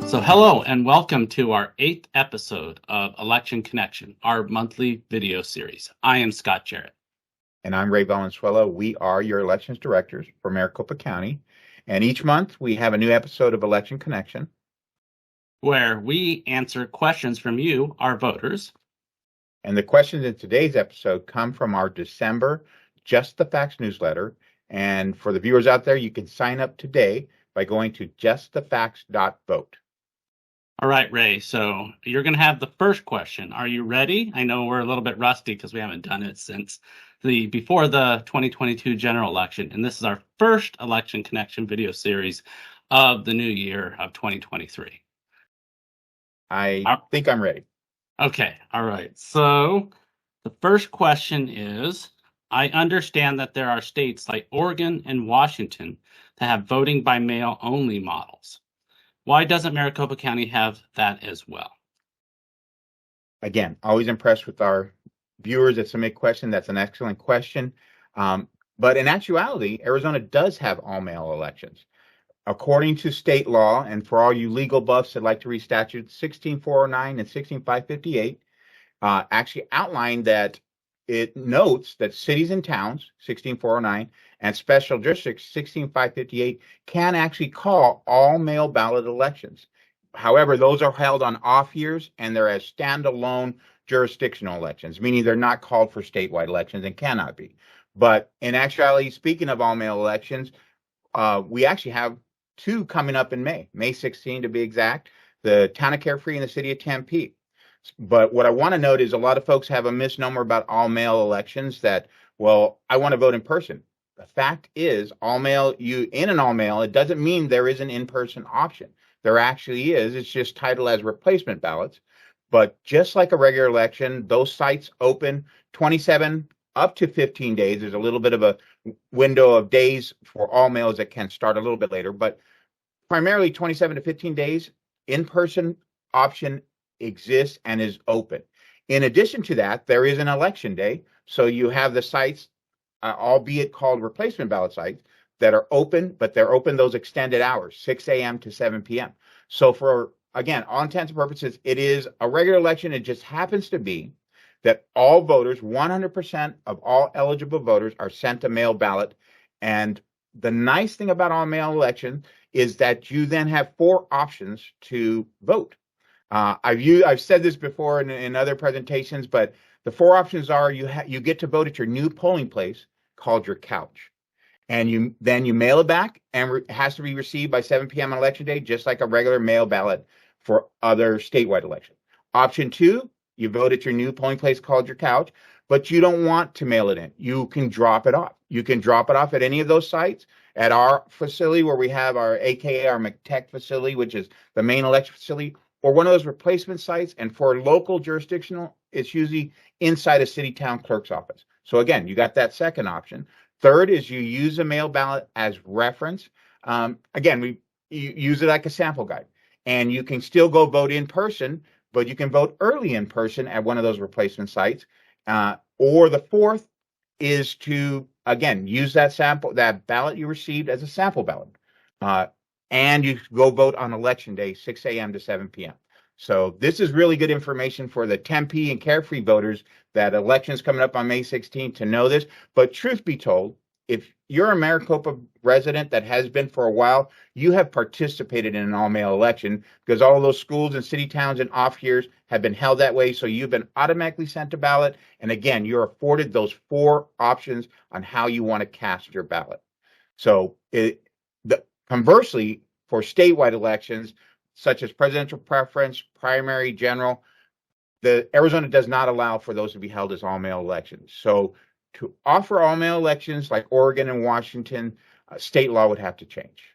So hello and welcome to our 8th episode of Election Connection, our monthly video series. I am Scott Jarrett. And I'm Ray Valenzuela. We are your elections directors for Maricopa County. And each month we have a new episode of Election Connection, where we answer questions from you, our voters. And the questions in today's episode come from our December Just the Facts newsletter. And for the viewers out there, you can sign up today by going to justthefacts.vote. All right, Ray. So you're going to have the first question. Are you ready? I know we're a little bit rusty because we haven't done it since before the 2022 general election. And this is our first Election Connection video series of the new year of 2023. I think I'm ready. Okay. All right. So the first question is, I understand that there are states like Oregon and Washington that have voting by mail only models. Why doesn't Maricopa County have that as well? Again, always impressed with our viewers that submit questions. That's an excellent question. But in actuality, Arizona does have all mail elections. According to state law, and for all you legal buffs that like to read statutes, 16409 and 16558 actually outline that it notes that cities and towns, 16409, and special districts, 16558, can actually call all mail ballot elections. However, those are held on off years and they're as standalone jurisdictional elections, meaning they're not called for statewide elections and cannot be. But in actuality, speaking of all mail elections, we actually have two coming up in May 16 to be exact, the town of Carefree and the city of Tempe. But what I want to note is a lot of folks have a misnomer about all mail elections that, well, I want to vote in person. The fact is, all mail, in an all mail, it doesn't mean there is an in-person option. There actually is. It's just titled as replacement ballots. But just like a regular election, those sites open 27 up to 15 days. There's a little bit of a window of days for all mails that can start a little bit later, but primarily 27 to 15 days, in-person option exists and is open. In addition to that, there is an election day. So you have the sites, albeit called replacement ballot sites, that are open, but they're open those extended hours, 6 a.m. to 7 p.m. So for, again, all intents and purposes, it is a regular election. It just happens to be that all voters, 100% of all eligible voters, are sent a mail ballot. And the nice thing about all mail election is that you then have 4 options to vote. I've said this before in other presentations, but the 4 options are you get to vote at your new polling place called your couch. And you mail it back, and it has to be received by 7 p.m. on election day, just like a regular mail ballot for other statewide elections. Option 2, you vote at your new polling place called your couch, but you don't want to mail it in. You can drop it off. You can drop it off at any of those sites, at our facility where we have our McTech facility, which is the main election facility, or one of those replacement sites. And for local jurisdictional, it's usually inside a city town clerk's office. So again, you got that second option. Third is you use a mail ballot as reference. Again, you use it like a sample guide, and you can still go vote in person, but you can vote early in person at one of those replacement sites. Or the fourth is to, again, use that ballot you received as a sample ballot. And you go vote on election day, 6 a.m. to 7 p.m. So this is really good information for the Tempe and Carefree voters that election's coming up on May 16th to know this. But truth be told, if you're a Maricopa resident that has been for a while, you have participated in an all-mail election because all of those schools and city towns and off years have been held that way. So you've been automatically sent a ballot. And again, you're afforded those 4 options on how you want to cast your ballot. So conversely, for statewide elections, such as presidential preference, primary, general, the Arizona does not allow for those to be held as all-mail elections. So to offer all-mail elections like Oregon and Washington, state law would have to change.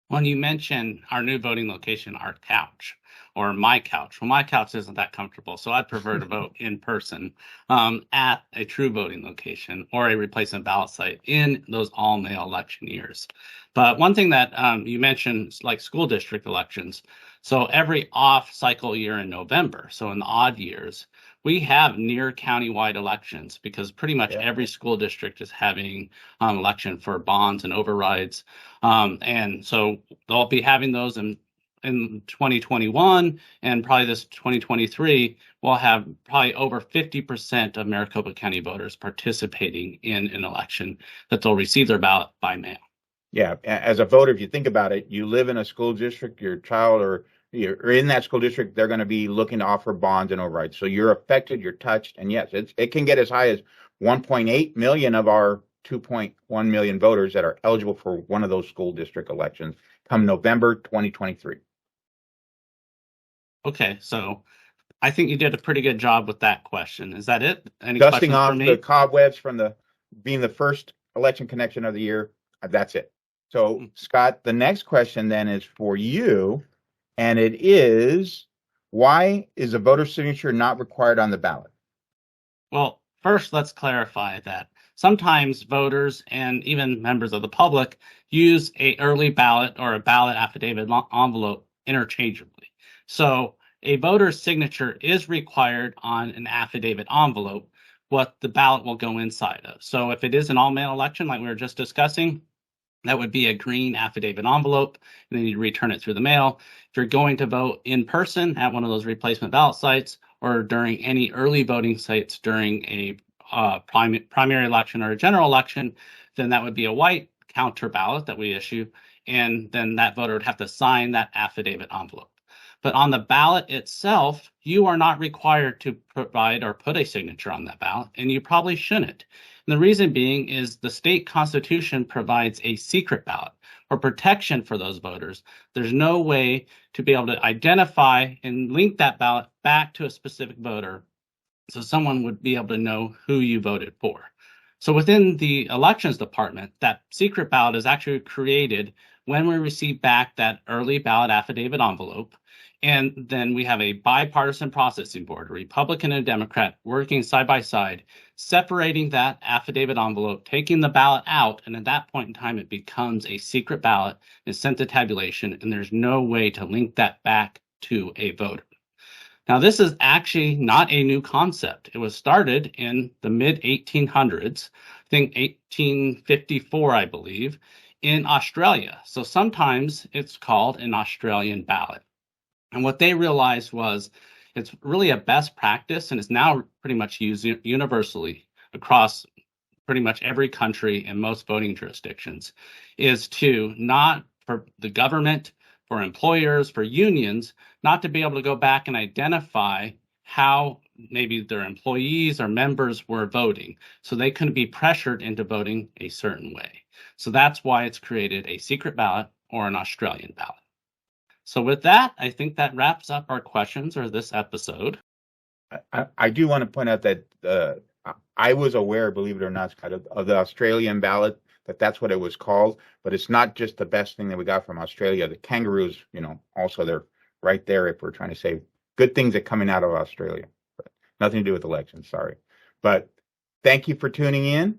When you mention our new voting location, our couch, or my couch, well, my couch isn't that comfortable, so I'd prefer to vote in person at a true voting location or a replacement ballot site in those all-mail election years. But one thing that you mentioned, like school district elections, so every off-cycle year in November, so in the odd years, we have near countywide elections because pretty much every school district is having election for bonds and overrides. And so they'll be having those in in 2021 and probably this 2023, we'll have probably over 50% of Maricopa County voters participating in an election that they'll receive their ballot by mail. Yeah, as a voter, if you think about it, you live in a school district, your child or you're in that school district, they're going to be looking to offer bonds and overrides. So you're affected, you're touched, and yes, it can get as high as 1.8 million of our 2.1 million voters that are eligible for one of those school district elections come November 2023. Okay, so I think you did a pretty good job with that question. Is that it? Any Dusting questions off for me? the cobwebs from being the first election connection of the year. That's it. So, Scott, the next question then is for you, and it is, why is a voter signature not required on the ballot? Well, first, let's clarify that sometimes voters and even members of the public use a early ballot or a ballot affidavit envelope interchangeably. So a voter's signature is required on an affidavit envelope, what the ballot will go inside of. So if it is an all-mail election like we were just discussing, that would be a green affidavit envelope, and then you return it through the mail. If you're going to vote in person at one of those replacement ballot sites or during any early voting sites during a primary election or a general election, then that would be a white counter ballot that we issue, and then that voter would have to sign that affidavit envelope. But on the ballot itself, you are not required to provide or put a signature on that ballot, and you probably shouldn't. And the reason being is the state constitution provides a secret ballot for protection for those voters. There's no way to be able to identify and link that ballot back to a specific voter so someone would be able to know who you voted for. So within the elections department, that secret ballot is actually created when we receive back that early ballot affidavit envelope. And then we have a bipartisan processing board, a Republican and a Democrat, working side by side, separating that affidavit envelope, taking the ballot out, and at that point in time, it becomes a secret ballot, is sent to tabulation, and there's no way to link that back to a voter. Now, this is actually not a new concept. It was started in the mid-1800s, I think 1854, I believe, in Australia. So sometimes it's called an Australian ballot. And what they realized was it's really a best practice and is now pretty much used universally across pretty much every country and most voting jurisdictions, is to not for the government, for employers, for unions, not to be able to go back and identify how maybe their employees or members were voting. So they couldn't be pressured into voting a certain way. So that's why it's created a secret ballot or an Australian ballot. So with that, I think that wraps up our questions or this episode. I do want to point out that I was aware, believe it or not, Scott, of the Australian ballot, that's what it was called. But it's not just the best thing that we got from Australia. The kangaroos, also they're right there if we're trying to say good things that coming out of Australia. But nothing to do with elections, sorry. But thank you for tuning in.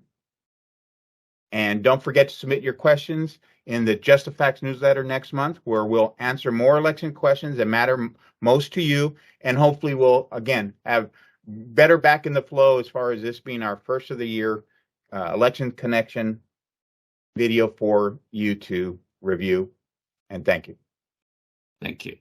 And don't forget to submit your questions in the Just the Facts newsletter next month, where we'll answer more election questions that matter most to you. And hopefully we'll, again, have better back in the flow as far as this being our first of the year election connection video for you to review. And thank you. Thank you.